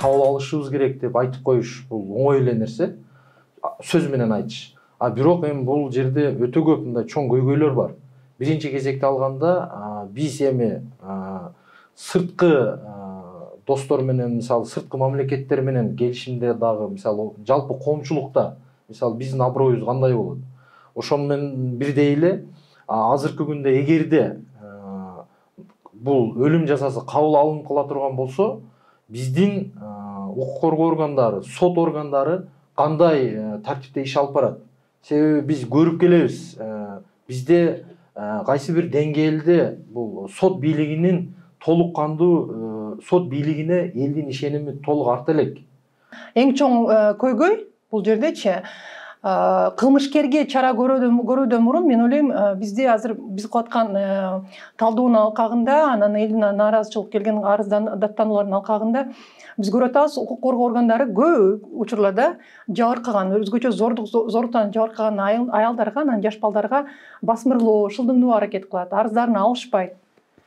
Кабыл алышыбыз керек деп айтып коюш бул оңой эле нерсе. Сөз менен айтыш. Бирок эми бул жерде өтө көп мындай чоң көйгөйлөр бар. Биринчи кезекте алганда биз эми сырткы достор менен, мисалы сырткы мамлекеттер менен келишимде дагы, мисалы жалпы коомчулукта, мисалы биздин аброюбуз кандай болот? Ошону менен бирдей эле азыркы күндө эгерде бул өлүм жазасы кабыл алыныла турган болсо, биздин укук коргоо органдары, сот органдары кандай тартипте иш алып барат? Себеби биз көрүп келебиз, бизде кайсы бир деңгээлде бул сот бийлигинин толук кандуу сот бийлигине элдин ишеними толук арта элек. Эң чоң көйгөй бул жердечи кылмышкерге чара көрүүдөн мурун мен ойлойм бизде азыр биз кылып аткан талдоонун алкагында, анан элдин нааразычылык келген даттануулардын алкагында биз көрүп атабыз, укук коргоо органдары көп учурларда жабыркаган, өзгөчө зордуктан жабыркаган аялдарга, анан жаш балдарга басмырлоо, шылдыңдоо аракет кылат, арыздарын алышпайт.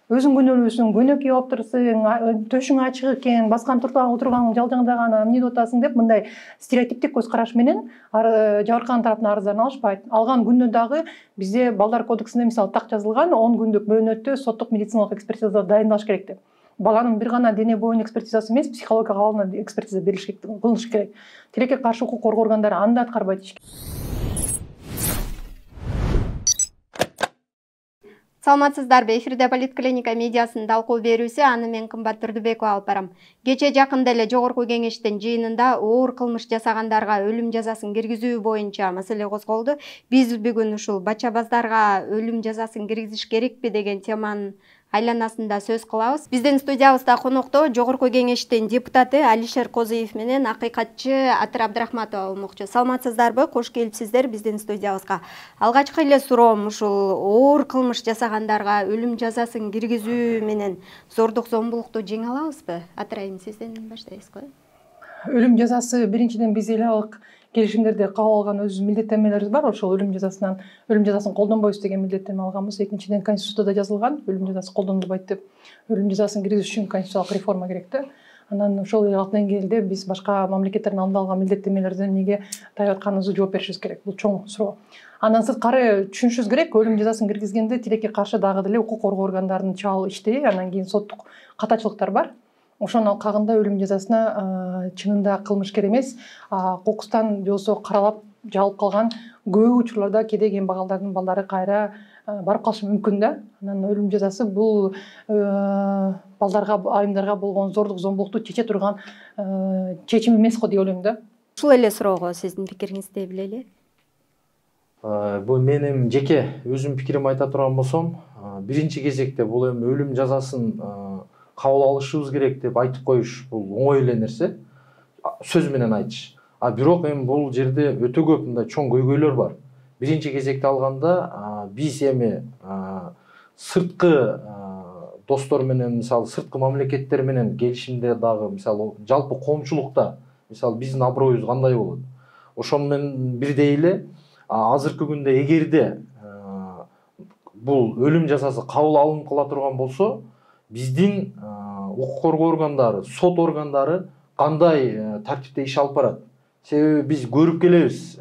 Өзүң күнөөлүүсүң, көнөкөй болуп турсуң, төшүң ачык экен, баскан отургаң жалжаңдаган эмне деп атасың деп мындай стереотиптик көз караш менен жабыркаган тараптын арыздарын алышпайт. Алган күндө дагы бизде балдар кодексинде мисалы так жазылган 10 күндүк мөөнөттө соттук медициналык экспертиза дайындалыш керек деп. Баланын бир гана дене боюнун экспертизасы эмес, психологиялык абалына экспертиза кылыныш керек. Тилекке каршы укук коргоо органдары аны да аткарбайт. Саламатсыздарбы, эфирде Политклиника медиасынын талкуу берүүсү, аны мен Кымбат Турдубекова алып барам. Кече жакында эле Жогорку Кеңештин жыйынында оор кылмыш жасагандарга өлүм жазасын киргизүү боюнча маселе козголду. Биз бүгүн ушул бачабаздарга өлүм жазасын киргизиш керекпи деген теманын айланасында сөз кылабыз. Биздин студиябызда конокто Жогорку Кеңештин депутаты Алишер Козуев менен акыйкатчы Атыр Абдрахматова болмокчу. Саламатсыздарбы? Кош келипсиздер биздин студиябызга. Алгачкы эле суроом ушул оор кылмыш жасагандарга өлүм жазасын киргизүү менен зордук зомбулукту жеңе алабызбы? Атыр айым, сизден баштайбызбы? Өлүм жазасы биринчиден биз элек келишимдерде кабыл алган өз милдеттенмелерибиз бар. Ошол өлүм жазасын колдонбойбуз деген милдеттенме алганбыз. Экинчиден Конституцияда жазылган өлүм жазасы колдонулбайт деп. Өлүм жазасын киргизиш үчүн конституциялык реформа керек да. Анан ошол ал деңгээлде биз башка мамлекеттердин алдында алган милдеттенмелерден эмнеге тайып атканыбызды жооп беришибиз керек. Бул чоң суроо. Андан сырткары түшүнүшүбүз керек, өлүм жазасын киргизгенде тилекке каршы дагы деле укук коргоо органдарынын чал иштери, анан кийин соттук катачылыктар бар. Ошонун алкагында өлүм жазасына чынында кылмышкер эмес, кокустан же болбосо каралап жалып калган көп учурларда кээде кембагалдардын балдары кайра барып калышы мүмкүн да. Анан өлүм жазасы бул балдарга, айымдарга болгон зордук зомбулукту чече турган чечим эмес го деп ойлойм да. Ушул эле суроого сиздин пикириңизди билели. Бул менин жеке өзүм пикиримди айта турган болсом, биринчи кезекте бул эми өлүм жазасын кабыл алышыбыз керек деп айтып коюш бул оңой эле нерсе. Сөз менен айтыш. Бирок эми бул жерде өтө көп мындай чоң көйгөйлөр бар. Биринчи кезекте алганда биз эми сырткы достор менен, мисалы сырткы мамлекеттер менен келишимде дагы, мисалы жалпы коомчулукта, мисалы биздин аброюбуз кандай болот? Ошону менен бирдей эле азыркы күндө эгерде бул өлүм жазасы кабыл алыныла турган болсо, биздин укук коргоо органдары, сот органдары кандай тартипте иш алып барат? Себеби биз көрүп келебиз,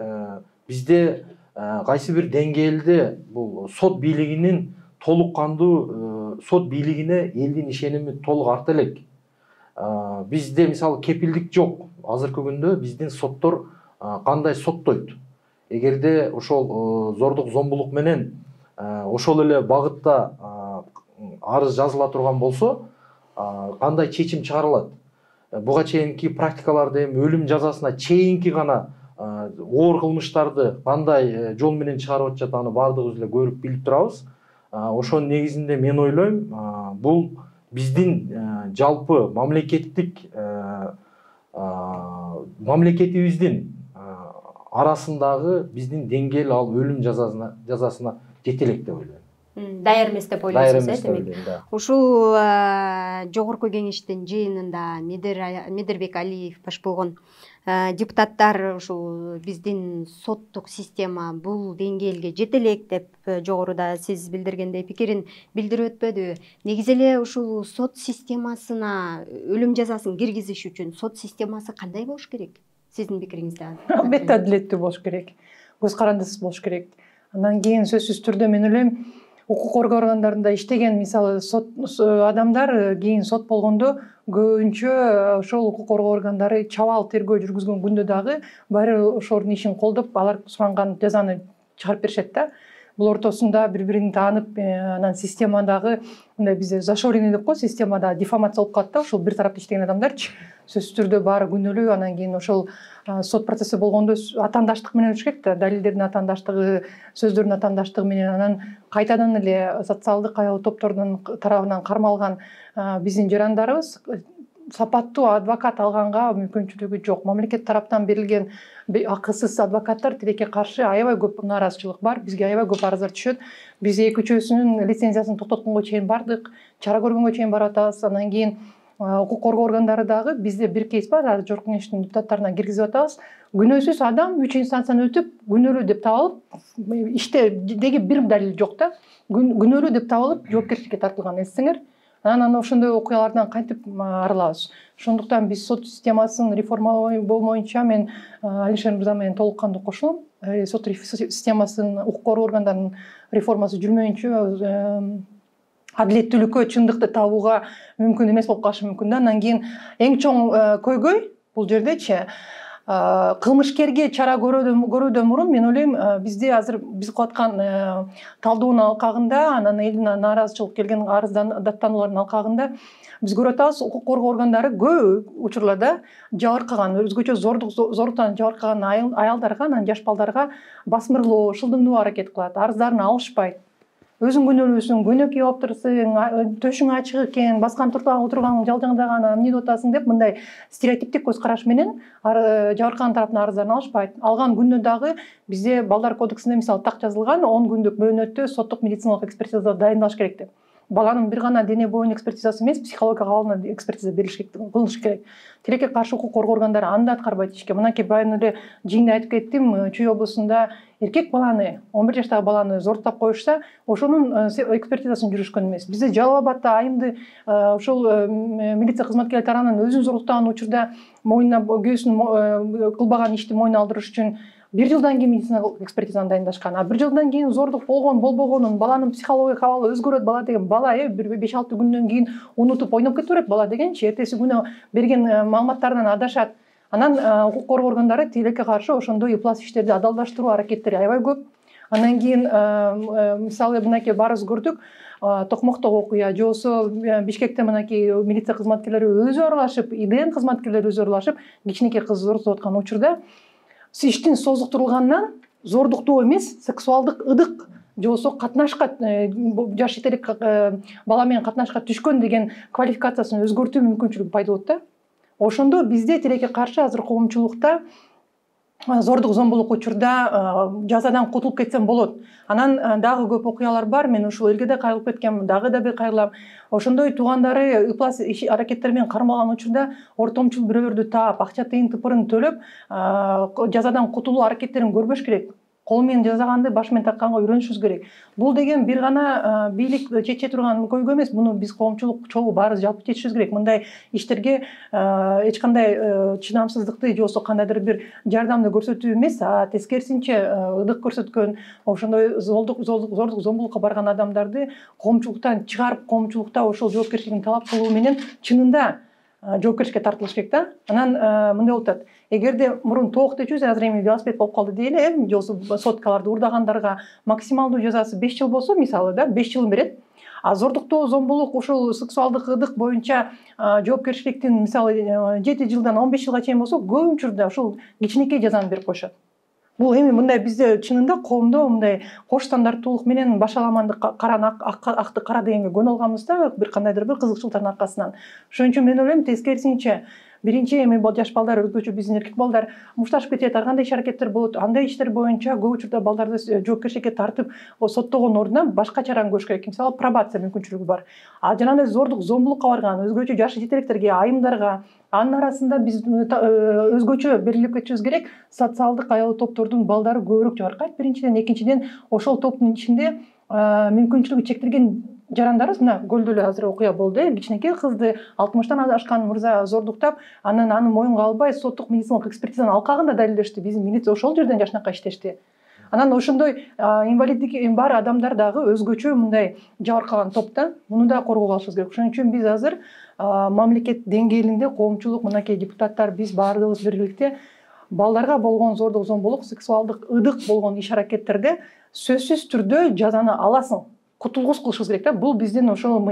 бизде кайсы бир деңгээлде бул сот бийлигинин толук кандуу сот бийлигине элдин ишеними толук арта элек. Бизде мисалы кепилдик жок. Азыркы күндө биздин соттор кандай соттойт? Эгерде ошол зордук зомбулук менен ошол эле багытта арыз жазыла турган болсо, кандай чечим чыгарылат? Буга чейинки практикаларда эми өлүм жазасына чейинки гана оор кылмыштарды кандай жол менен чыгарып атышат, аны баардыгыбыз эле көрүп билип турабыз. Ошонун негизинде мен ойлойм, бул биздин жалпы мамлекетибиздин арасындагы биздин деңгээл ал өлүм жазасына жете элек деп ойлойм. Даяр эмес деп ойлойсуз, демек. Ушул Жогорку Кеңештин жыйынында Медирбек Алиев баш болгон депутаттар ушул биздин соттук система бул деңгээлге жете элек деп жогоруда сиз билдиргендей пикирин билдирип өтпөдүбү? Негизи эле ушул сот системасына өлүм жазасын киргизиш үчүн сот системасы кандай болуш керек? Сиздин пикириңизде? Албетте адилеттүү болуш керек, көз карандысыз болуш керек. Андан кийин сөзсүз түрдө мен ойлойм, укук коргоо органдарында иштеген мисалы адамдар кийин сот болгондо көбүнчө ошол укук коргоо органдары чабаал тергөө жүргүзгөн күндө дагы баары ошолордун ишин колдоп, алар суранган жазаны чыгарып беришет да. Бул ортосунда бири-бирин таанып, анан системадагы мындай бизде зашоренный деп коет, системада дефамация болуп калат да, ошол бир тарапта иштеген адамдарчы сөзсүз түрдө баары күнөөлүү. Анан кийин ошол сот процесси болгондо атаандаштык менен өтүш керек да, далилдердин атаандаштыгы, сөздөрдүн атаандаштыгы менен. Анан кайтадан эле социалдык аял топтордун тарабынан кармалган биздин жарандарыбыз сапаттуу адвокат алганга мүмкүнчүлүгү жок. Мамлекет тараптан берилген акысыз адвокаттар тилекке каршы аябай көп нааразычылык бар. Бизге аябай көп арыздар түшөт. Биз эки-үчөөсүнүн лицензиясын токтотконго чейин бардык, чара көргөнгө чейин барып атабыз. Андан кийин укук коргоо органдары дагы бизде бир кейс бар, жогорку кеңештин депутаттарына киргизип атабыз. Күнөөсүз адам 3 инстанцияны өтүп, күнөөлүү деп табылып, иштедеги бир далил жок да. Күнөөлүү деп табылып, жоопкерчиликке тартылган, эсиңер. Анан ошондой окуялардан кантип арылабыз? Ошондуктан биз сот системасын реформалоо боюнча мен Алишер мырза менен толук кандуу кошулам. Сот системасын, укук коргоо органдарынын реформасы жүрмөйүнчө адилеттүүлүккө, чындыкты табууга мүмкүн эмес болуп калышы мүмкүн да. Андан кийин эң чоң көйгөй бул жердечи кылмышкерге чара көрүүдөн мурун мен ойлойм, бизде азыр биз кылып аткан талдоонун алкагында, анан элдин нааразычылык келген даттануулардын алкагында биз көрүп атабыз, укук коргоо органдары көп учурларда жабыркаган, өзгөчө зордуктан жабыркаган аялдарга, анан жаш балдарга басмырлоо, шылдыңдоо аракет кылат, арыздарын алышпайт. Өзүң күнөөлүүсүң, көнөкөй болуп турсуң, төшүң ачык экен, баскан отурган жалжаңдаган эмне деп атасың деп мындай стереотиптик көз караш менен жабыркаган тараптын арыздарын алышпайт. Алган күндө дагы бизде балдар кодексинде мисалы так жазылган 10 күндүк мөөнөттө соттук медициналык экспертиза дайындалыш керек деп. Баланын бир гана дене боюнун экспертизасы эмес, психологиялык абалына экспертиза берилиш керек, кылыныш керек. Тилекке каршы укук коргоо органдары аны да аткарбайт ишке. Мынакей байын эле жыйында айтып кеттим, Чүй облусунда эркек баланы, 11 жаштагы баланы зордтап коюшса, ошонун экспертизасын жүрүшкөн эмес. Бизде Жалал Абадта айымды ошол милиция кызматкерлери тарабынан өзүн зордуктаган учурда мойнуна көөсүн кылбаган ишти мойнуна алдырыш үчүн 1 жылдан кийин медициналык экспертизаны дайындашкан. 1 жылдан кийин зордук болгон, болбогонун, баланын психологиялык абалы өзгөрөт, бала деген бала 5-6 күндөн кийин унутуп ойноп кете берет бала дегенчи, эртеси күнү берген маалыматтарынан адашат. Анан укук коргоо органдары тилекке каршы ошондой ыплас иштерди адалдаштыруу аракеттери аябай көп. Андан кийин мисалы мынакей баарыбыз көрдүк, Токмоктогу окуя, же болбосо Бишкекте мынакей милиция кызматкерлери өзү аралашып, ИДН кызматкерлери өзү аралашып, кичинекей кыз зордуп аткан учурда иштин созуктурулганынан зордуктоо эмес, сексуалдык ыдык же болбосо катнашка, жаш жетелик бала менен катнашка түшкөн деген квалификациясын өзгөртүү мүмкүнчүлүгү пайда болот да. Ошондо бизде тилекке каршы азыр коомчулукта зордук зомбулук учурда жазадан кутулуп кетсем болот. Анан дагы көп окуялар бар. Мен ушул элге да кайрылып кеткем, дагы да бир кайрылам. Ошондой туугандары ыплас аракеттер менен кармалган учурда ортомчул бирөөлөрдү таап, акча тыйын тыпырын төлөп, жазадан кутулуу аракеттерин көрбөш керек. Кол менен жасаганды баш менен тартканга үйрөнүшүбүз керек. Бул деген бир гана бийлик чече турган көйгөй эмес, муну биз коомчулук чогуу баарыбыз жалпы чечишибиз керек. Мындай иштерге эч кандай чыдамсыздыкты же болбосо кандайдыр бир жардамды көрсөтүү эмес, тескерисинче ыдык көрсөткөн, ошондой зордук зомбулукка барган адамдарды коомчулуктан чыгарып, коомчулукта ошол жоопкерчилигин талап кылуу менен чынында жоопкерчиликке тартылыш керек да. Анан мындай болуп атат. Эгерде мурун тоок дечүбүз, азыр эми велосипед болуп калды дейли, же болбосо соткаларды урдагандарга максималдуу жазасы 5 жыл болсо, мисалы да, 5 жылын берет. Зордуктоо, зомбулук, ушул сексуалдык ыдык боюнча жоопкерчиликтин мисалы 7 жылдан 15 жылга чейин болсо, көп учурда ушул кичинекей жазаны берип коюшат. Бул эми мындай бизде чынында коомдо мындай кош стандарттуулук менен башаламандык, акты кара дегенге көнө алганбыз да, бир кандайдыр бир кызыкчылыктардын аркасынан. Ошон үчүн мен ойлойм, тескерисинче биринчи эми жаш балдар өзгөчө биздин эркек балдар мушташып кетет, ар кандай иш аракеттер болот. Андай иштер боюнча көп учурда балдарды жоопкерчиликке тартып соттогон ордуна башка чараны көрүш керек. Мисалы пробация мүмкүнчүлүгү бар. А жанагындай зордук, зомбулукка барган өзгөчө жашы жетелектерге, айымдарга, анын арасында биз өзгөчө белгилеп кетишибиз керек. Социалдык аял топтордун балдары көбүрөөк жабыркайт. Биринчиден, экинчиден, ошол топтун ичинде мүмкүнчүлүгү чектелген жарандарыбыз, мына көлдө эле азыр окуя болду, кичинекей кызды 60-тан ашкан мырза зордуктап, анан аны моюнга албай соттук медициналык экспертизанын алкагында далилдешти. Биздин милиция ошол жерден жакшынакай иштешти. Анан ошондой инвалиддиги бар адамдар дагы өзгөчө мындай жабыркаган топта, муну да коргоп алышыбыз керек. Ошон үчүн биз азыр мамлекет деңгээлинде коомчулук, мынакей депутаттар, биз баардыгыбыз биргеликте балдарга болгон зордук, зомбулук, сексуалдык ыдык болгон иш аракеттерде сөзсүз түрдө жазаны аласың, кутулгус кылышыбыз керек да. Бул биздин ошол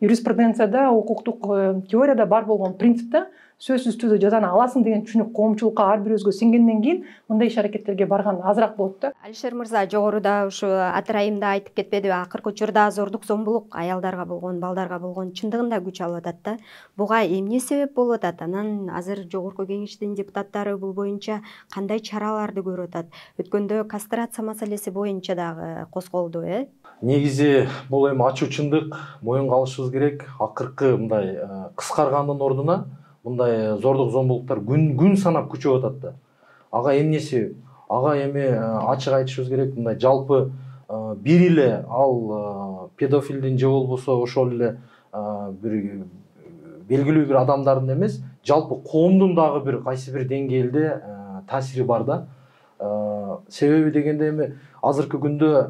юриспруденцияда, укуктук теорияда бар болгон принцип да. Сөзсүз түрдө жазаны аласың деген түшүнүк коомчулукка ар бирибизге сиңгенден кийин мындай иш аракеттерге барган азыраак болот да. Алишер мырза, жогоруда ушу атырайымда айтып кетпедиби, акыркы учурда зордук, зомбулук аялдарга болгон, балдарга болгон чындыгында күч алып атат да. Буга эмне себеп болуп атат? Анан азыр жогорку кеңештин депутаттары бул боюнча кандай чараларды көрүп атат? Өткөндө кастрация маселеси боюнча дагы козголду, Негизи бул эми ачуу чындык, моюнга алышыбыз керек. Акыркы мындай кыскаргандын ордуна мындай зордук, зомбулуктар күн санап күчөп атат да. Ага эмне себеп? Ага эми ачык айтышыбыз керек, мындай жалпы бир эле ал педофилдин же болбосо ошол эле бир белгилүү бир адамдардын эмес, жалпы коомдун дагы бир кайсы бир деңгээлде таасири бар да. Себеби дегенде эми азыркы күндө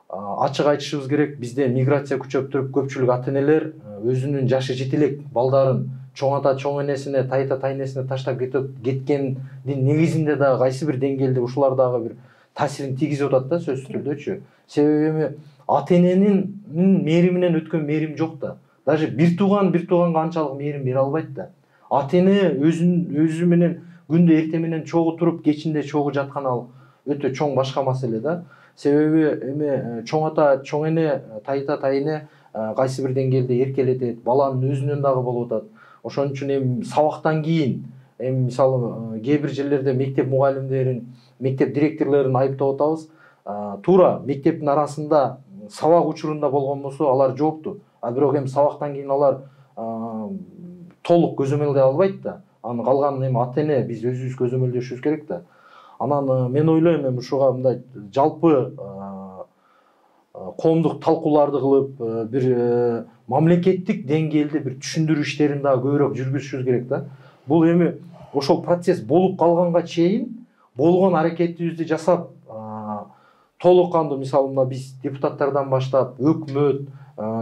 ачык айтышыбыз керек, бизде миграция күчөп туруп, көпчүлүк ата-энелер өзүнүн жашы жетелек балдарын чоң ата, чоң энесине, тайта, тайнесине таштап кеткендин негизинде дагы кайсы бир деңгээлде ушулар дагы бир таасирин тийгизип атат да, сөзсүз түрдөчү. Себеби эми ата-эненин мээриминен өткөн мээрим жок да. Даже бир тууганга анчалык мээрим бере албайт да. Ата-эне өзү менен күндө эртең менен чогуу туруп, кечинде чогуу жаткан ал өтө чоң башка маселе да. Себеби эми чоң ата, чоң эне, тайта, тайне кайсы бир деңгээлде эркелетет, баланын өзүнөн дагы болуп атат. Ошон үчүн эми сабактан кийин, эми мисалы кээ бир жерлерде мектеп мугалимдерин, мектеп директорлорун айыптап атабыз. Туура мектептин арасында сабак учурунда болгон болсо алар жоопту. А бирок эми сабактан кийин алар толук көзөмөлдөй албайт да. Анын калганын эми ата-эне биз өзүбүз көзөмөлдөшүбүз керек да. Анан мен ойлойм эми ушуга мындай жалпы коомдук талкууларды кылып, бир мамлекеттик деңгээлде бир түшүндүрүү иштерин дагы көбүрөөк жүргүзүшүбүз керек да. Бул эми ошол процесс болуп калганга чейин болгон аракетибизди жасап, толук кандуу, мисалы мына биз депутаттардан баштап, өкмөт,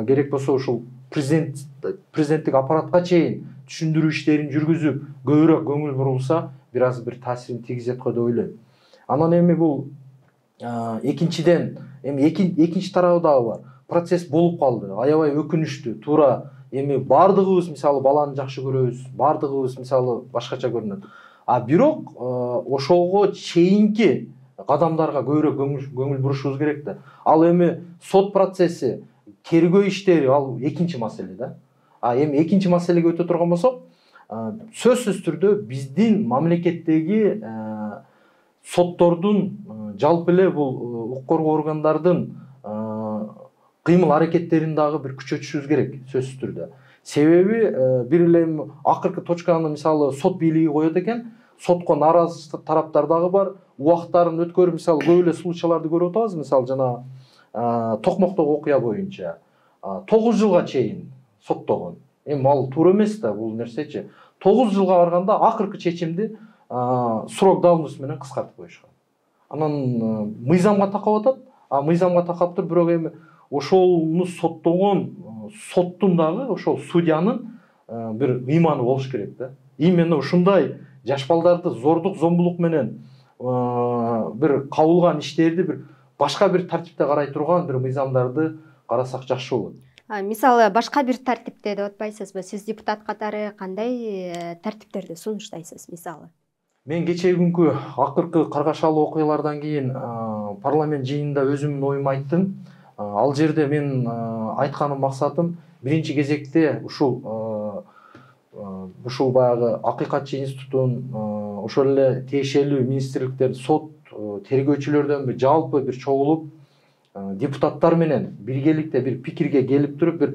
керек болсо ушул президенттик аппаратка чейин түшүндүрүү иштерин жүргүзүп, көбүрөөк көңүл бурулса, бир аз бир таасирин тийгизет го деп ойлойм. Анан эми бул экинчиден, эми экинчи тарабы дагы бар. Процесс болуп калды, аябай өкүнүчтүү. Туура эми баардыгыбыз мисалы баланы жакшы көрөбүз, баардыгыбыз мисалы башкача көрүнөт. А бирок ошого чейинки кадамдарга көбүрөөк көңүл бурушубуз керек да. Ал эми сот процесси, тергөө иштери ал экинчи маселе да. А эми экинчи маселеге өтө турган болсок, сөзсүз түрдө биздин мамлекеттеги соттордун жалпы эле бул укук коргоо органдардын кыймыл аракеттерин дагы бир күчөтүшүбүз керек, сөзсүз түрдө. Себеби бир эле акыркы точканы мисалы сот бийлиги коет экен, сотко нааразы тараптар дагы бар. Убактарын өткөрүп, мисалы көп эле случайларды көрүп атабыз, мисалы жана Токмоктогу окуя боюнча 9 жылга чейин соттогон. Эми ал туура эмес да бул нерсечи. 9 жылга барганда акыркы чечимди срок давности менен кыскартып коюшкан. Анан мыйзамга такап атат, мыйзамга такап туруп, бирок эми ошолну соттогон соттун дагы ошол судьянын бир ыйманы болуш керек да. Именно ушундай жаш балдарды зордук, зомбулук менен бир кабылган иштерди бир башка бир тартипте карай турган бир мыйзамдарды карасак жакшы болот. Мисалы башка бир тартипте деп атпайсызбы? Сиз депутат катары кандай тартиптерди сунуштайсыз мисалы? Мен кечеги күнкү акыркы каргашалуу окуялардан кийин парламент жыйынында өзүмдүн оюмду айттым. Ал жерде мен айтканым максатым биринчи кезекте ушул ушул баягы акыйкатчы институтун ошол эле тиешелүү министрликтер, сот, тергөөчүлөрдөн жалпы бир чогулуп депутаттар менен биргеликте бир пикирге келип туруп бир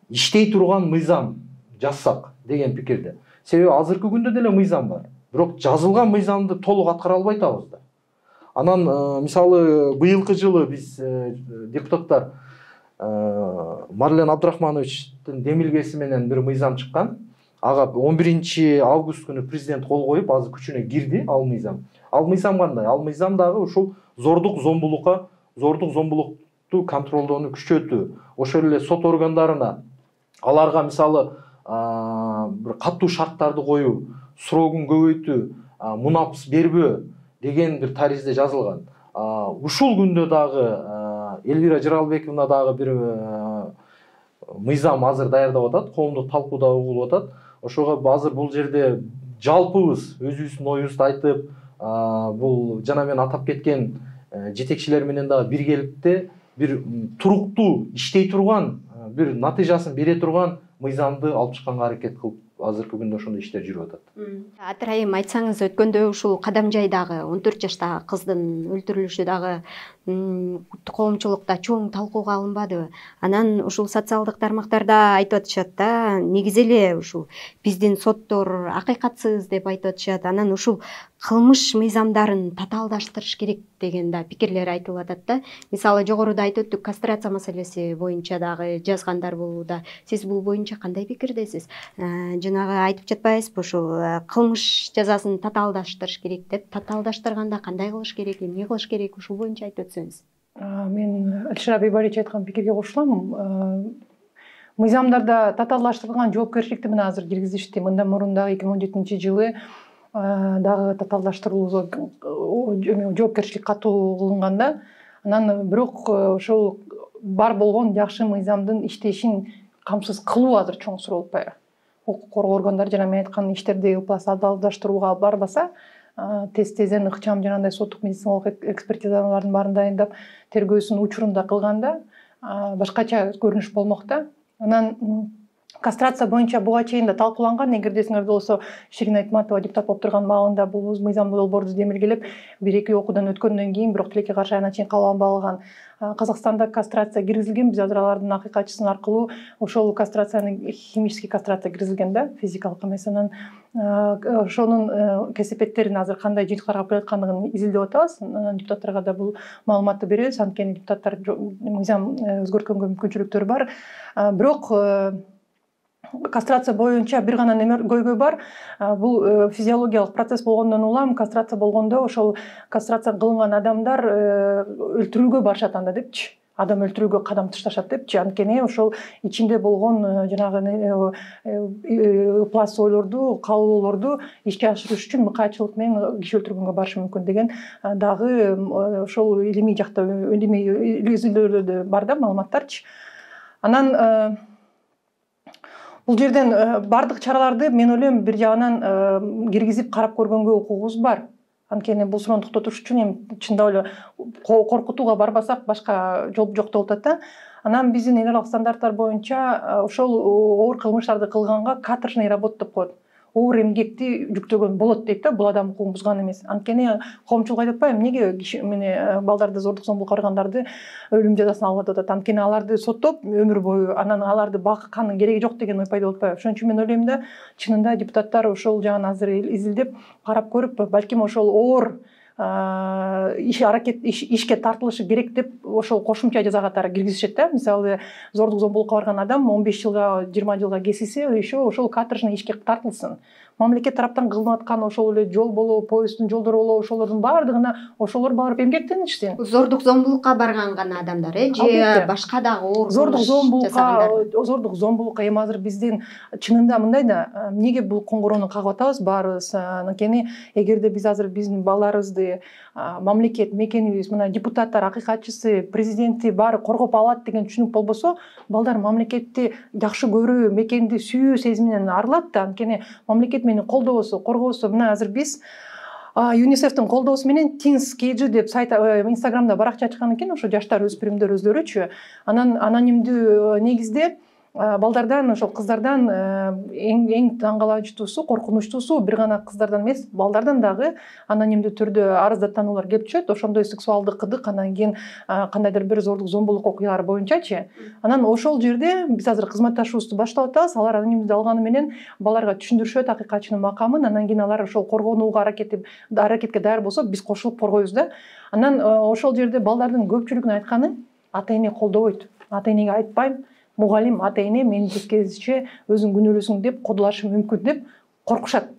иштей турган мыйзам жазсак деген пикирде. Себеби азыркы күндө деле мыйзам бар, бирок жазылган мыйзамды толук аткара албай атабыз да. Анан мисалы быйылкы жылы биз депутаттар Марлен Абдрахмановичтин демилгеси менен бир мыйзам чыккан. Ага 11 август күнү президент кол коюп, азыр күчүнө кирди ал мыйзам. Ал мыйзам кандай? Ал мыйзам дагы ушул зордук зомбулукту контролдоону күчөтүү. Ошол эле сот органдарына аларга мисалы бир катуу шарттарды коюу, срогун көбөйтүү, мунапс бербөө деген бир таризде жазылган. Ушул күндө дагы Элвира Жаралбековна дагы бир мыйзам азыр даярдап атат, коомдук талкууда угулуп атат. Ошого азыр бул жерде жалпыбыз өзүбүздүн оюбузду айтып, бул жана мен атап кеткен жетекчилер менен дагы биргеликте бир туруктуу иштей турган, бир натыйжасын бере турган мыйзамды алып чыкканга аракет кылып, азыркы күндө ошондой иштер жүрүп атат. Атырайым, айтсаңыз, өткөндө ушул Кадамжайдагы 14 жаштагы кыздын өлтүрүлүшү дагы коомчулукта чоң талкууга алынбадыбы? Анан ушул социалдык тармактарда айтып атышат да, негизи эле ушул биздин соттор акыйкатсыз деп айтып атышат. Анан ушул кылмыш мыйзамдарын татаалдаштырыш керек деген да пикирлер айтылып атат да. Мисалы жогоруда айтып өттүк, кастрация маселеси боюнча дагы жазгандар болууда. Сиз бул боюнча кандай пикирдесиз? Жанагы айтып жатпайсызбы, ушул кылмыш жазасын татаалдаштырыш керек деп, татаалдаштырганда кандай кылыш керек, эмне кылыш керек, ушул боюнча айтып өтсөңүз. Мен Эльшира Бейбарич айткан пикирге кошулам. Мыйзамдарда татаалдаштырылган жоопкерчиликти мына азыр киргизишти. Мындан мурун дагы 2017 жылы дагы татаалдаштырылуу жоопкерчилик катуу кылынганда, анан бирок ошол бар болгон жакшы мыйзамдын иштешин камсыз кылуу азыр чоң суроо болуп атпайбы? Укук коргоо органдары жана мен айткан иштерди татаалдаштырууга барбаса, тез-тезден ыкчам жанагындай соттук медициналык экспертизалардын баарын дайындап, тергөөсүн учурунда кылганда башкача көрүнүш болмок да. Анан кастрация боюнча буга чейин да талкууланган. Эгерде эсиңерде болсо, Ширин Айтматова депутат болуп турган маалында бул мыйзамдуу долбоорду демилгелеп, 1-2 окуудан өткөндөн кийин бирок тилекке каршы ана чейин кабыл алынбаган. Казакстанда кастрация киргизилген, биз азыр алардын акыйкатчысын аркылуу ошол кастрацияны, химический кастрация киргизилген да, физикалык эмес. Анан ошонун кесепеттерин азыр кандай жыйынтык карап жаткандыгын изилдеп атабыз. Депутаттарга да бул маалыматты беребиз. Анткени депутаттар мыйзам өзгөрткөнгө мүмкүнчүлүктөрү бар. Бирок кастрация боюнча бир гана көйгөй бар. Бул физиологиялык процесс болгондон улам, кастрация болгондо ошол кастрация кылынган адамдар өлтүрүүгө барышат анда депчи. Адам өлтүрүүгө кадам ташташат депчи. Анткени ошол ичинде болгон жанагы пласт ойлорду, кабылуулорду ишке ашырыш үчүн мыкаачылык менен киши өлтүргөнгө барышы мүмкүн деген дагы ошол илимий жакта, илимий изилдөөлөрдө бар да маалыматтарчы. Анан бул жерден бардык чараларды мен ойлойм бир жагынан киргизип карап көргөнгө укугубуз бар. Анткени бул суроону токтотуш үчүн эми чындап эле коркутууга барбасак башка жол жок болуп атат да. Анан биздин эл аралык стандарттар боюнча ошол оор кылмыштарды кылганга каторжный работа деп коет. Оор эмгекти жүктөгөн болот дейт да, бул адам укугун бузган эмес. Анткени коомчулук айтып атпайбы, эмнеге киши балдарды зордук зомбулукка ургандарды өлүм жазасына алып атат? Анткени аларды соттоп өмүр бою, анан аларды баккандын кереги жок деген ой пайда болуп атпайбы? Ошон үчүн мен ойлойм да, чынында депутаттар ошол жагын азыр изилдеп, карап көрүп, балким ошол оор ишке тартылышы керек деп ошол кошумча жаза катары киргизишет да. Мисалы, зордук зомбулукка барган адам 15 жылга, 20 жылга кесилсе, еще ошол каторжный ишке тартылсын. Мамлекет тараптан кылынып аткан ошол эле жол болобу, поезддин жолдору болобу, ошолордун баардыгына ошолор барып эмгектенишсин. Зордук зомбулукка барган гана адамдар, же башка дагы оор зордук зомбулукка эми азыр биздин чынында мындай да, эмнеге бул коңгуроону кагып атабыз баарыбыз? Анткени эгерде биз азыр биздин балдарыбызды мамлекет, мекенибиз, мына депутаттар, акыйкатчысы, президенти баары коргоп алат деген түшүнүк болбосо, балдар мамлекетти жакшы көрүү, мекенди сүйүү сезиминен арылат да. Анткени мамлекет мени колдобосо, коргобосо, мына азыр биз ЮНИСЕФтин колдоосу менен Teens KG деп сайт Инстаграмда баракча ачкан экен, ошо жаштар, өспүрүмдөр өздөрүчү. Анан анонимдүү негизде балдардан ошол кыздардан эң таңкалачтуусу, коркунучтуусу бир гана кыздардан эмес, балдардан дагы анонимдүү түрдө арыздаттануулар келип түшөт. Ошондой сексуалдык кыдык, анан кийин кандайдыр бир зордук зомбулук окуялары боюнчачы. Анан ошол жерде биз азыр кызматташуубузду баштап атабыз. Алар анонимдүү алганы менен балдарга түшүндүрүшөт акыйкатчынын макамын. Анан кийин алар ошол коргонууга аракетке даяр болсо, биз кошулуп коргойбуз да. Анан ошол жерде балдардын көпчүлүгүнүн айтканы ата-эне колдобойт. Ата-энеге айтпайм, мугалим, ата-эне мени тескерисинче өзүң күнөөлөсүң деп кодулашы мүмкүн деп коркушат.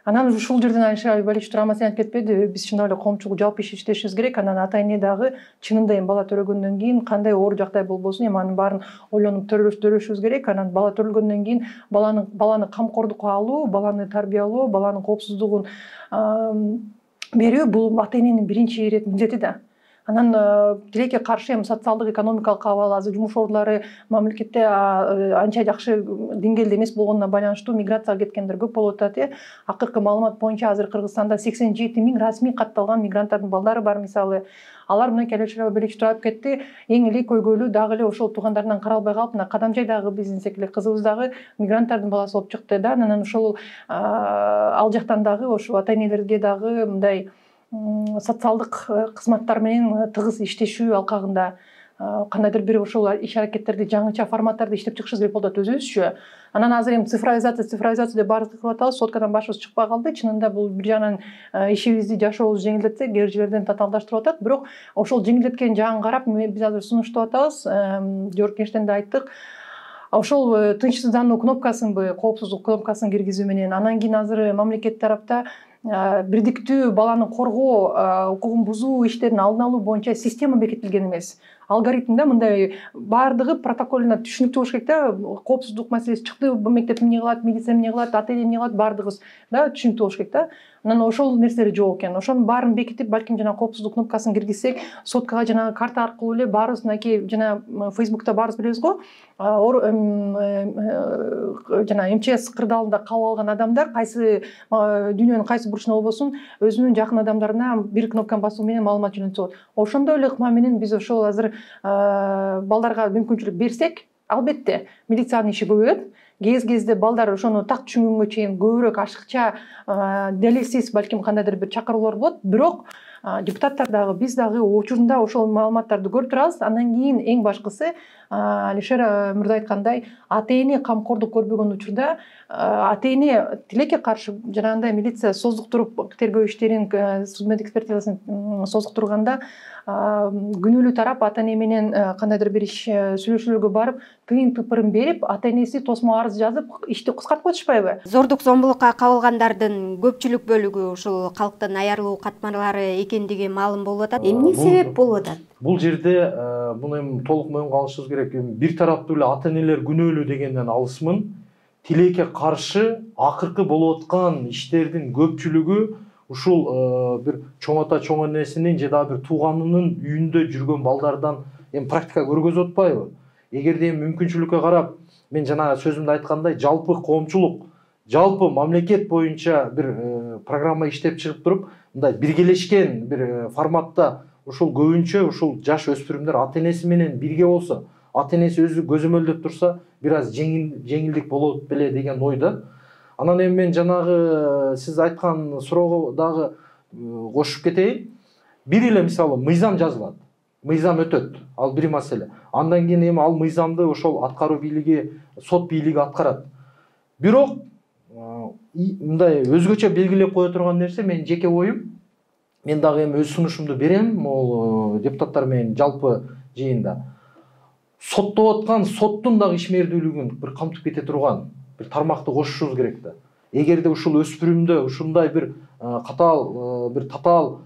Анан ушул жерден Айша Айбалич Турамас айтып кетпеди, биз чындап эле коомчулук жалпы иштешибиз керек. Анан ата-эне дагы чынында эми бала төрөгөндөн кийин кандай оор жактай болбосун, эми анын баарын ойлонуп төрөшүбүз керек. Анан бала төрөлгөндөн кийин баланы камкордукка алуу, баланы тарбиялоо, баланын коопсуздугун берүү бул ата-эненин биринчи милдети да. Анан тилекке каршы эми социалдык экономикалык абал, азыр жумуш ордулары мамлекетте анча жакшы деңгээлде эмес болгонуна байланыштуу миграцияга кеткендер көп болуп атат. Акыркы маалымат боюнча азыр Кыргызстанда 87 000 расмий катталган мигранттардын балдары бар. Мисалы, алар мынакей Айша Айбалич Турап кетти. Эң эле көйгөйлүү дагы эле ошол туугандарынан каралбай калып, мына Кадамжайдагы биздин секиле кызыбыз дагы мигранттардын баласы болуп чыкты да. Анан ошол ал жактан дагы ошо ата-энелерге дагы мындай социалдык кызматтар менен тыгыз иштешүү алкагында кандайдыр бир ошол иш аракеттерди, жаңыча форматтарды иштеп чыгышыбыз керек болуп атат өзүбүзчө. Анан азыр эми цифровизация деп баарыбыз кылып атабыз. Соткадан башыбыз чыкпай калды. Чынында бул бир жагынан ишибизди, жашообузду жеңилдетсе, кээжелерден татаалдаштырып атат. Бирок ошол жеңилдеткен жагын карап биз азыр сунуштап атабыз. Жогорку кеңештен да айттык. Ошол тынчсыздануу кнопкасынбы, коопсуздук кнопкасын киргизүү менен, анан кийин азыр мамлекет тарапта бирдиктүү баланы коргоо, укугун бузуу иштерин алдын алуу боюнча система бекитилген эмес. Алгоритмде мындай баардыгы протоколуна түшүнүктүү болуш керек да. Коопсуздук маселеси чыкты, мектеп эмне кылат, милиция эмне кылат, ата-эне эмне кылат, баардыгыбыз да түшүнүктүү болуш керек да. Анан ошол нерселер жок экен. Ошонун баарын бекитип, балким жана коопсуздук кнопкасын киргизсек, соткага жана карта аркылуу эле баарыбыз мынакей жана Facebook'та баарыбыз билебиз го, жана МЧС кырдаалында кабыл алган адамдар кайсы дүйнөнүн кайсы бурчунда болбосун өзүнүн жакын адамдарына бир кнопканы басуу менен маалымат жөнөтүп алат. Ошондой эле ыкма менен биз ошол азыр балдарга мүмкүнчүлүк берсек, албетте милициянын иши көбөйөт. Кез-кезде балдар ошону так түшүнгөнгө чейин көбүрөөк ашыкча, далилсиз балким кандайдыр бир чакыруулар болот. Бирок депутаттар дагы, биз дагы учурунда ошол маалыматтарды көрүп турабыз. Андан кийин эң башкысы, Алишер мырза айткандай, ата-эне камкордук көрбөгөн учурда ата-эне тилекке каршы жанагындай милиция создуктуруп тергөө иштерин, судмед экспертизасын создуктурганда күнөөлүү тарап ата-эне менен кандайдыр бир иш сүйлөшүүлөргө барып, тыйын тыпырын берип, ата-энеси тосмо арыз жазып, ишти кыскартып атышпайбы? Зордук зомбулукка кабылгандардын көпчүлүк бөлүгү ушул калктын аярлуу катмарлары экендиги маалым болуп атат. Эмне себеп болуп атат? Бул жерде муну эми толук моюнга алышыбыз керек. Бир тараптуу эле ата-энелер күнөөлүү дегенден алысмын. Тилекке каршы акыркы болуп аткан иштердин көпчүлүгү ушул бир чоң ата чоң энесинин же дагы бир тууганынын үйүндө жүргөн балдардан эми практика көргөзүп атпайбы? Эгерде эми мүмкүнчүлүккө карап, мен жана сөзүмдө айткандай, жалпы коомчулук, жалпы мамлекет боюнча бир программа иштеп чыгып туруп, мындай биргелешкен бир форматта ушул көбүнчө ушул жаш өспүрүмдөр ата-энеси менен бирге болсо, ата-энеси өзү көзөмөлдөп турса, бир аз жеңилдик болот беле деген ойда. Анан эми мен жанагы сиз айткан суроого дагы кошуп кетейин. Бир эле мисалы мыйзам жазылат, мыйзам өтөт, ал бир маселе. Андан кийин эми ал мыйзамды ошол аткаруу бийлиги, сот бийлиги аткарат. Бирок мындай өзгөчө белгилеп кое турган нерсе, мен жеке оюм, мен дагы эми өз сунушумду берем, могул депутаттар менен жалпы жыйында. Соттоп аткан соттун дагы ишмердүүлүгүн бир камтып кете турган бир тармакты кошушубуз керек да. Эгерде ушул өспүрүмдө ушундай бир катаал, бир татаал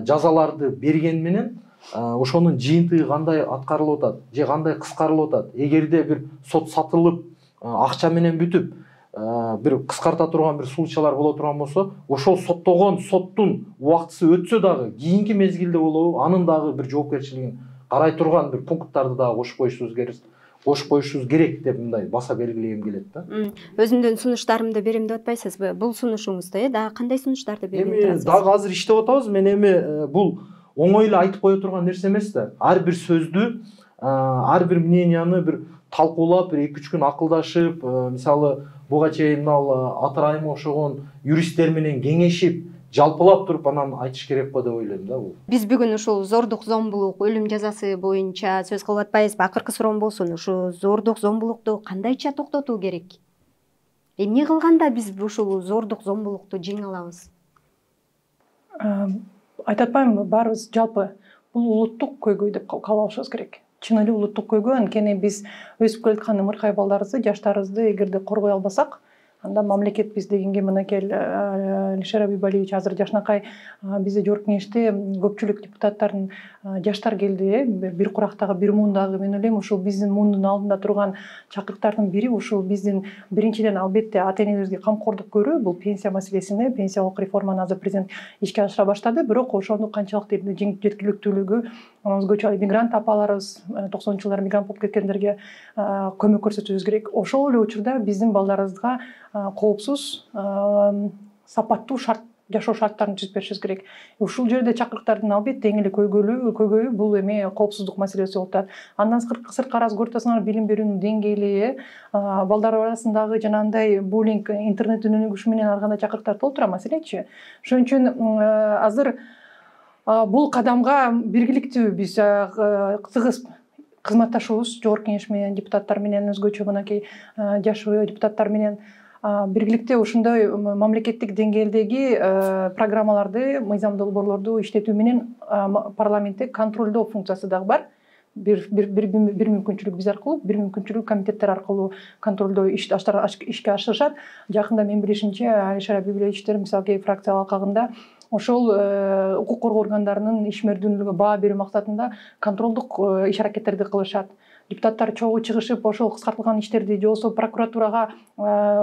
жазаларды берген менен, ошонун жыйынтыгы кандай аткарылып атат, же кандай кыскарылып атат. Эгерде бир сот сатылып, акча менен бүтүп, бир кыскарта турган бир случайлар боло турган болсо, ошол соттогон соттун убактысы өтсө дагы кийинки мезгилде болобу, анын дагы бир жоопкерчилигин карай турган бир пункттарды дагы кошуп коюшубуз керек деп мындай баса белгилегим келет да. Өзүмдүн сунуштарымды берем деп атпайсызбы? Бул сунушуңузда дагы кандай сунуштарды берген турасыз? Эми дагы азыр иштеп атабыз. Мен эми бул оңой эле айтып кое турган нерсе эмес да. Ар бир сөздү ар бир мненияны бир талкуулап, бир 2-3 күн акылдашып, мисалы буга чейин мына Атыр айыма окшогон юристтер менен кеңешип, жалпылап туруп анан айтыш керек го деп ойлойм да бул. Биз бүгүн ушул зордук, зомбулук, өлүм жазасы боюнча сөз кылып атпайбызбы? Акыркы суроом болсун, ушу зордук, зомбулукту кандайча токтотуу керек? Эмне кылганда биз ушул зордук, зомбулукту жеңе алабыз? Айтып атпаймынбы, баарыбыз жалпы бул улуттук көйгөй деп кабыл алышыбыз керек. Чын эле улуттук көйгөй, анткени биз өсүп келаткан ымыркай балдарыбызды, жаштарыбызды эгерде коргой албасак, анда мамлекет биз дегенге мынакей Алишер Абибалиевич азыр жашынакай бизде Жогорку Кеңеште көпчүлүк депутаттардын жаштар келди, бир курактагы, бир муундагы. Мен ойлойм, ушул биздин муундун алдында турган чакырыктардын бири ушул биздин биринчиден албетте ата-энелерибизге камкордук көрүү, бул пенсия маселесине, пенсиялык реформаны азыр президент ишке ашыра баштады, бирок ошону канчалык жеткиликтүүлүгү, өзгөчө мигрант апаларыбыз, 90-жылдары мигрант болуп кеткендерге көмөк көрсөтүүбүз керек. Ошол эле учурда биздин балдарыбызга коопсуз, сапаттуу жашоо шарттарын түзүп беришибиз керек. Ушул жерде чакырыктардын албетте эң эле көйгөйү бул эме коопсуздук маселеси болуп атат. Андан сырткары көрүп атасыңар, билим берүүнүн деңгээли, балдар арасындагы жанагындай буллинг, интернеттин өнүгүшү менен ар кандай чакырыктар толтура маселечи. Ошон үчүн азыр бул кадамга биргиликтүү биз тыгыз кызматташуубуз Жогорку Кеңеш менен, депутаттар менен, өзгөчө мынакей жаш депутаттар менен биргиликте ушундай мамлекеттик деңгээлдеги программаларды, мыйзам долбоорлорду иштетүү менен парламентте контролдоо функциясы дагы бар. Бир мүмкүнчүлүк биз аркылуу, бир мүмкүнчүлүк комитеттер аркылуу контролдоо иштер ишке ашырышат. Жакында мен билишимче Алишер Абибалиевичтер мисалы кээ фракция алкагында ошол укук коргоо органдарынын ишмердүүлүгүнө баа берүү максатында контролдук иш аракеттерди кылышат. Депутаттар чогуу чыгышып, ошол кыскартылган иштерди, же болбосо прокуратурага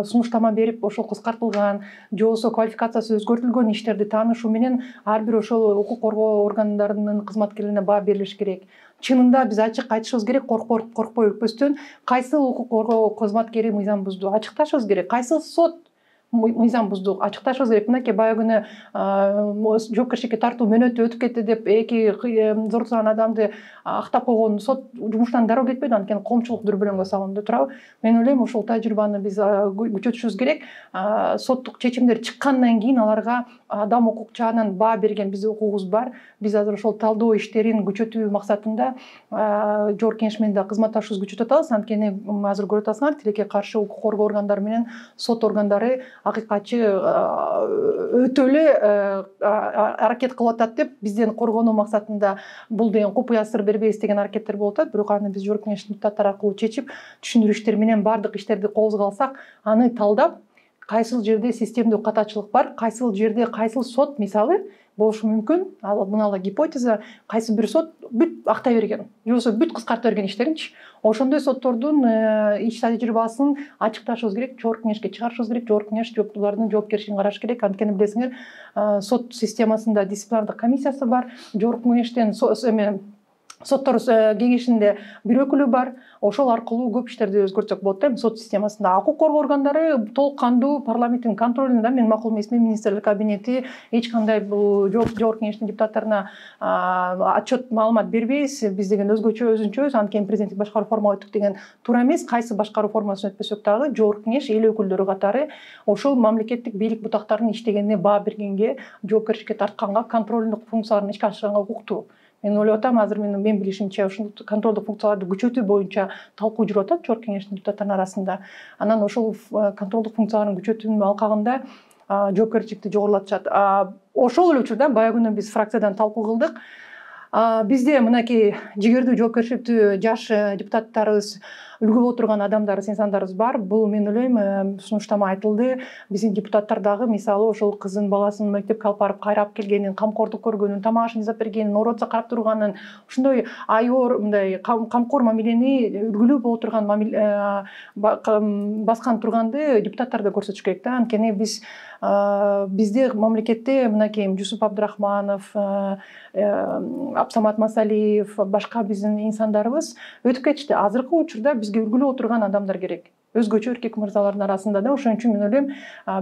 сунуштама берип, ошол кыскартылган, же болбосо квалификациясы өзгөртүлгөн иштерди таанышуу менен ар бир ошол укук коргоо органдарынын кызматкерлерине баа берилиш керек. Чынында биз ачык айтышыбыз керек, коркпой өкпөстөн, кайсыл укук коргоо кызматкери мыйзам бузду, ачыкташыбыз керек. Кайсыл сот мыйзам бузду, ачыкташыбыз керек. Мынакей баягы күнү жоопкерчиликке тартуу мөөнөтү өтүп кетти деп эки зортурган адамды актап койгон сот жумуштан дароо кетпеди, анткени коомчулук дүрбөлөңгө салынды, туурабы? Мен ойлойм, ушул тажрыйбаны биз күчөтүшүбүз керек. Соттук чечимдер чыккандан кийин аларга адам укукчанын баа берген биздин укугубуз бар. Биз азыр ошол талдоо иштерин күчөтүү максатында Жогорку Кеңеш менен да кызматташуубузду күчөтүп атабыз. Анткени азыр көрүп атасыңар, тилекке каршы укук коргоо органдары менен сот органдары акыйкатчы өтө эле аракет кылып атат деп бизден коргонуу максатында бул деген купуя сыр бербейбиз деген аракеттер болуп атат. Бирок аны биз Жогорку Кеңештин депутаттары аркылуу чечип, түшүндүрүштер менен баардык иштерди колубузга алсак, аны талдап, кайсыл жерде системдүү катачылык бар, кайсыл жерде кайсыл сот мисалы болушу мүмкүн. Ал мына гипотеза, кайсы бир сот бүт актай берген, же болбосо бүт кыскарта берген иштеринчи. Ошондой соттордун иш тажрыйбасын ачыкташыбыз керек, Жогорку Кеңешке чыгарышыбыз керек, Жогорку Кеңеш булардын жоопкерчилигин караш керек. Анткени билесиңер, сот системасында дисциплинардык комиссиясы бар, Жогорку Кеңештен соттор кеңешинде бир өкүлү бар. Ошол аркылуу көп иштерди өзгөртсөк болот да, сот системасында. Укук коргоо органдары толук кандуу парламенттин контролунда, мен макул эмесмин, министрлер кабинети эч кандай бул Жогорку Кеңештин депутаттарына отчет маалымат бербейбиз. Биз деген өзүнчөбүз, анткени президенттик башкаруу форма өттүк деген туура эмес. Кайсы башкаруу формасын өтпөсөк дагы Жогорку Кеңеш эл өкүлдөрү катары ошол мамлекеттик бийлик бутактарынын иштегенине баа бергенге, жоопкерчиликке тартканга, контролдук функцияларын ишке ашырганга укуктуу. Мен ойлоп атам, азыр менин билишимче ушул контролдук функцияларды күчөтүү боюнча талкуу жүрүп атат Жогорку Кеңештин депутаттарынын арасында. Анан ошол контролдук функцияларын күчөтүүнүн алкагында жоопкерчиликти жогорулатышат. Ошол эле учурда баягы күнү биз фракциядан талкуу кылдык. Бизде мынакей жигердүү жоопкерчиликтүү жаш депутаттарыбыз, үлгү болуп турган адамдарыбыз, инсандарыбыз бар. Бул мен ойлойм, сунуштама айтылды. Биздин депутаттар дагы мисалы ошол кызын баласын мектепке алып барып кайрап келгенин, камкордук көргөнүн, тамак ашын жасап бергенин, оорутса карап турганын, ошондой айоор мындай камкор мамилени, үлгүлүү болуп турган баскан турганды депутаттар да көрсөтүш керек да. Анткени бизде мамлекетте мынакей Жусуп Абдрахманов, Абсамат Масалиев, башка биздин инсандарыбыз өтүп кетишти. Азыркы учурда бизге үлгүлүү отурган адамдар керек. өзгөчө эркек мырзалардын арасында да. Ошон үчүн мен ойлойм,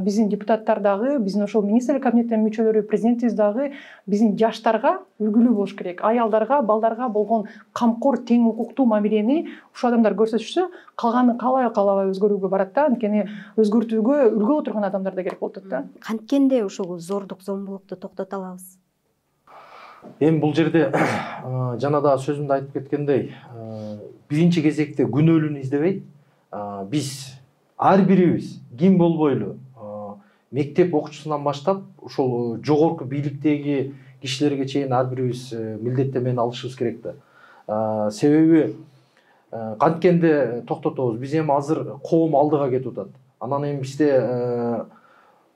биздин депутаттар дагы, биздин ошол министрлик кабинетинин мүчөлөрү, президентибиз дагы биздин жаштарга үлгүлүү болуш керек. Аялдарга, балдарга болгон камкор, тең укуктуу мамилени ушул адамдар көрсөтүшсө, калганы калабай өзгөрүүгө барат да. Анткени өзгөртүүгө үлгү отурган адамдар да керек болуп атат да. Канткенде ушул зордук, зомбулукту токтото алабыз? Эми бул жерде жана да сөзүмдө айтып кеткендей, биринчи кезекте күнөөлүүнү издебей, биз ар бирибиз ким болбойлу, мектеп окуучусунан баштап ушул жогорку бийликтеги кишилерге чейин ар бирибиз милдеттенмени алышыбыз керек да. Себеби канткенде токтотобуз. Биз эми азыр коом алдыга кетип атат. Анан эми бизде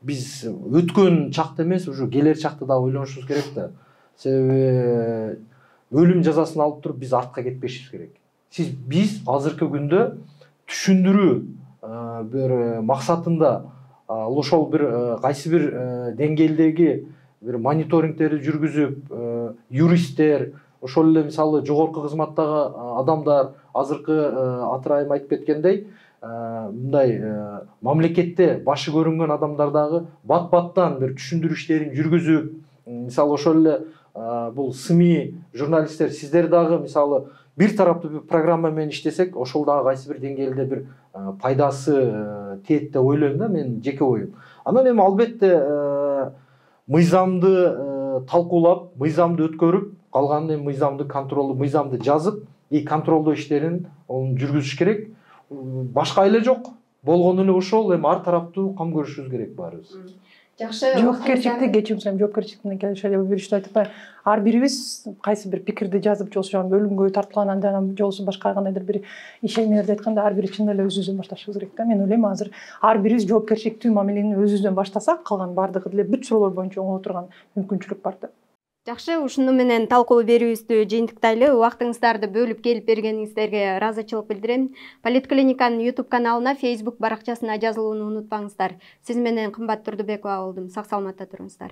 биз өткөн чакты эмес, уже келер чакты да ойлонушубуз керек да. Себеби өлүм жазасын алып туруп биз артка кетпешибиз керек. Биз азыркы күндө түшүндүрүү бир максатында ошол бир кайсы бир деңгээлдеги бир мониторингтерди жүргүзүп, юристтер, ошол эле мисалы жогорку кызматтагы адамдар азыркы атырайым айтып кеткендей, мындай мамлекетте башы көрүнгөн адамдар дагы бат-баттан бир түшүндүрүү иштерин жүргүзүп, мисалы ошол эле бул СМИ журналисттер, сиздер дагы мисалы бир тараптуу бир программа менен иштесек, ошол дагы кайсы бир деңгээлде бир пайдасы тиет деп ойлойм да, менин жеке оюм. Анан эми албетте мыйзамды талкуулап, мыйзамды өткөрүп, калганын эми мыйзамды контролду, мыйзамды жазып, контролдоо иштерин жүргүзүш керек. Башка эле жок. Болгону эле ошол, эми ар тараптуу кам көрүшүбүз керек баарыбыз. Жакшы, жоопкерчиликти кечирим сурайм, жоопкерчиликтен келишели беришти айтып, ар бирибиз кайсы бир пикирди жазып, же болбосо өлүмгө тартылган андан же болбосо башка кандайдыр бир иш эмелерди айтканда ар бири чын эле өзүбүздөн башташыбыз керек да. Мен ойлойм, азыр ар бирибиз жоопкерчиликтүү мамилени өзүбүздөн баштасак, калган баардыгы деле бүт суроолор боюнча оңой турган мүмкүнчүлүк бар да. Жакшы, ушуну менен талкуу берүүбүздү жыйынтыктайлы. Убактыңыздарды бөлүп келип бергениңиздерге ыраазычылык билдирем. Политклиниканын YouTube каналына, Facebook баракчасына жазылууну унутпаңыздар. Сиз менен Кымбат Турдубекова болдум. Сак саламатта туруңуздар.